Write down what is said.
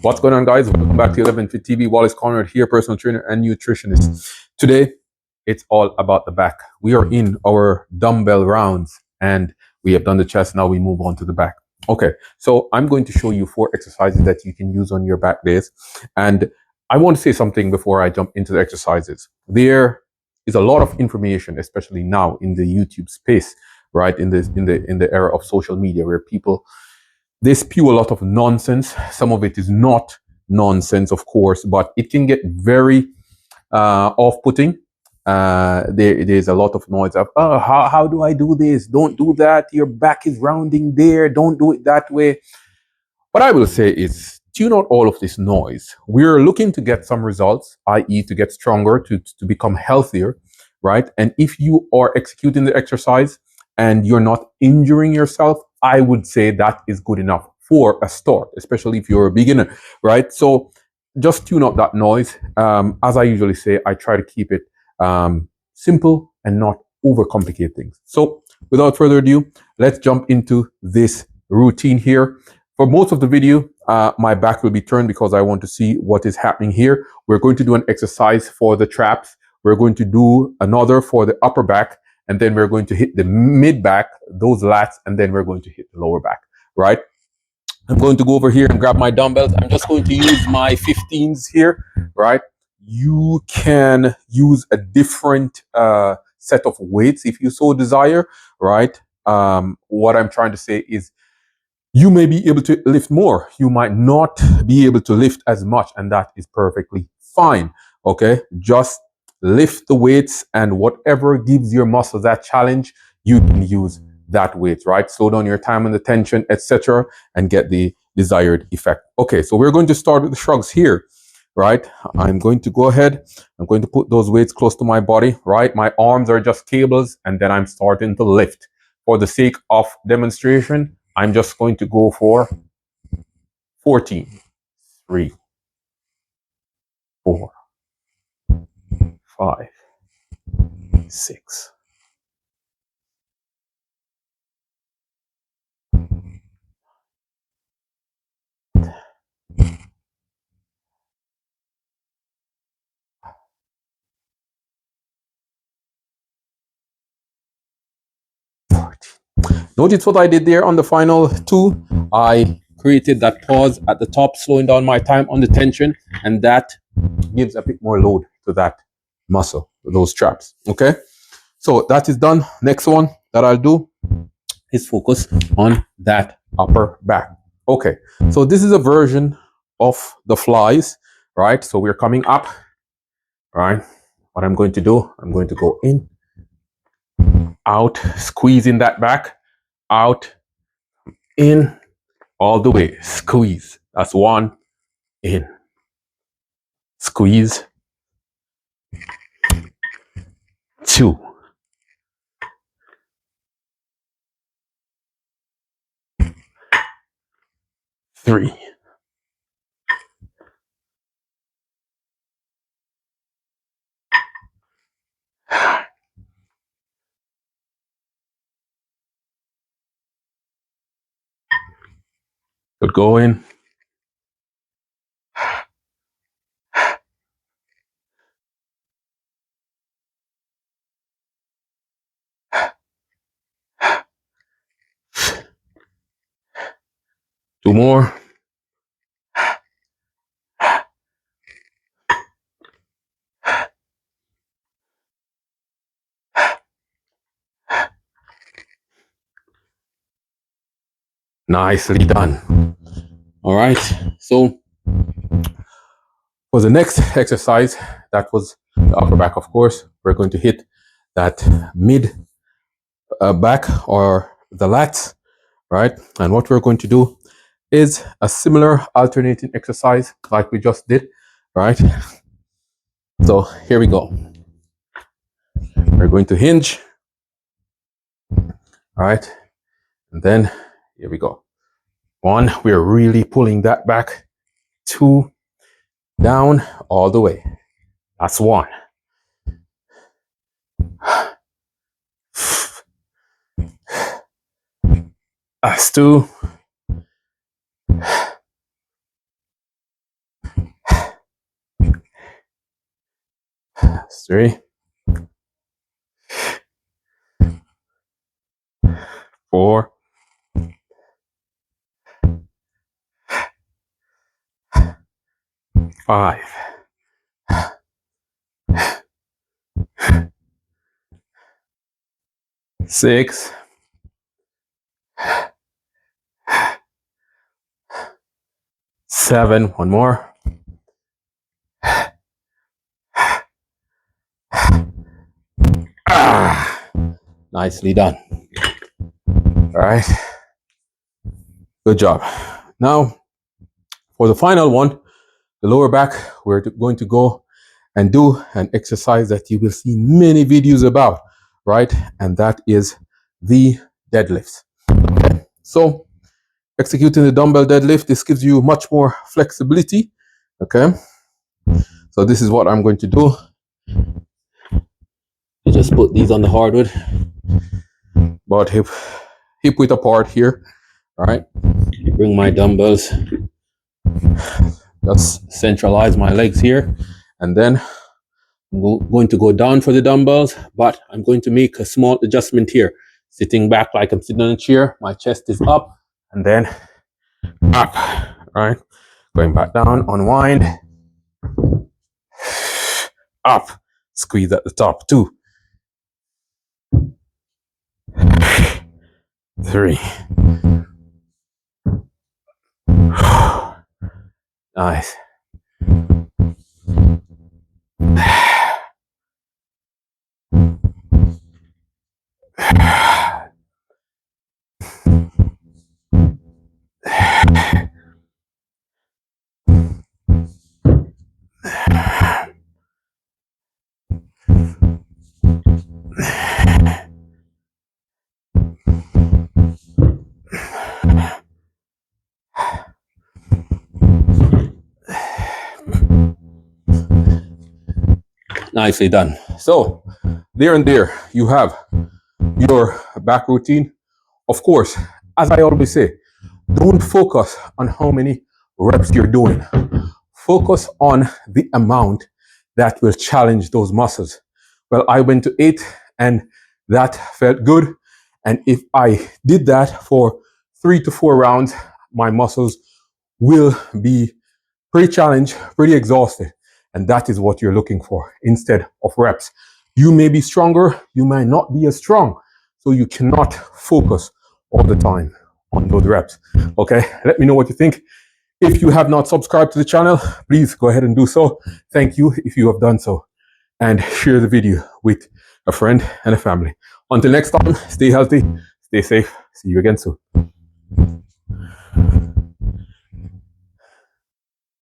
What's going on, guys? Welcome back to 11 Fit TV. Wallace Conrad here, personal trainer and nutritionist. Today, it's all about the back. We are in our dumbbell rounds and we have done the chest. Now we move on to the back. Okay, so I'm going to show you 4 exercises that you can use on your back days. And I want to say something before I jump into the exercises. There is a lot of information, especially now in the YouTube space, right? In the era of social media, where people they spew a lot of nonsense. Some of it is not nonsense, of course, but it can get very off-putting. There's a lot of noise of, oh, how do I do this? Don't do that. Your back is rounding there. Don't do it that way. What I will say is tune out all of this noise. We're looking to get some results, i.e., to get stronger, to become healthier, right? And if you are executing the exercise and you're not injuring yourself, I would say that is good enough for a start, especially if you're a beginner, right? So just tune out that noise. As I usually say, I try to keep it simple and not overcomplicate things. So without further ado, let's jump into this routine here. For most of the video, my back will be turned because I want to see what is happening here. We're going to do an exercise for the traps. We're going to do another for the upper back, and then we're going to hit the mid back, those lats, and then we're going to hit the lower back, right? I'm going to go over here and grab my dumbbells. I'm just going to use my 15s here, right? You can use a different set of weights if you so desire, right? What I'm trying to say is you may be able to lift more. You might not be able to lift as much, and that is perfectly fine. Okay, just lift the weights, and whatever gives your muscle that challenge, you can use that weight, right? Slow down your time and the tension, etc., and get the desired effect. Okay, so we're going to start with the shrugs here, right? I'm going to go ahead. I'm going to put those weights close to my body, right? My arms are just cables, and then I'm starting to lift. For the sake of demonstration, I'm just going to go for 14, 3, 4, 5, 6. Notice what I did there on the final 2. I created that pause at the top, slowing down my time on the tension, and that gives a bit more load to that muscle, those traps. Okay, so that is done. Next one that I'll do is focus on that upper back. Okay, so this is a version of the flies, right? So we're coming up, right? What I'm going to do, I'm going to go in, out, squeezing that back, out, in, all the way, squeeze. That's 1, in, squeeze, 2, 3, 'Good going. Two more. Nicely done. All right. So for the next exercise, that was the upper back, of course. We're going to hit that mid back or the lats, right? And what we're going to do is a similar alternating exercise like we just did, right? So here we go. We're going to hinge, all right? And then here we go. 1, we're really pulling that back. 2, down all the way. That's 1. That's 2. 3, 4, 5, 6, 7, one more, 8. Nicely done. All right. Good job. Now, for the final one, the lower back, we're going to go and do an exercise that you will see many videos about, right? And that is the deadlifts. Okay. So, executing the dumbbell deadlift, this gives you much more flexibility. Okay. So this is what I'm going to do. You just put these on the hardwood, about hip width apart here. All right. Bring my dumbbells. Just centralize my legs here, and then I'm going to go down for the dumbbells, but I'm going to make a small adjustment here. Sitting back like I'm sitting on a chair, my chest is up, and then up. All right. Going back down, unwind. Up. Squeeze at the top. 2, 3. Nice. Nicely done. So, there and there, you have your back routine. Of course, as I always say, don't focus on how many reps you're doing. Focus on the amount that will challenge those muscles. Well, I went to 8 and that felt good. And if I did that for 3 to 4 rounds, my muscles will be pretty challenged, pretty exhausted. And that is what you're looking for instead of reps. You may be stronger, you might not be as strong. So you cannot focus all the time on those reps. Okay, let me know what you think. If you have not subscribed to the channel, please go ahead and do so. Thank you if you have done so. And share the video with a friend and a family. Until next time, stay healthy, stay safe. See you again soon.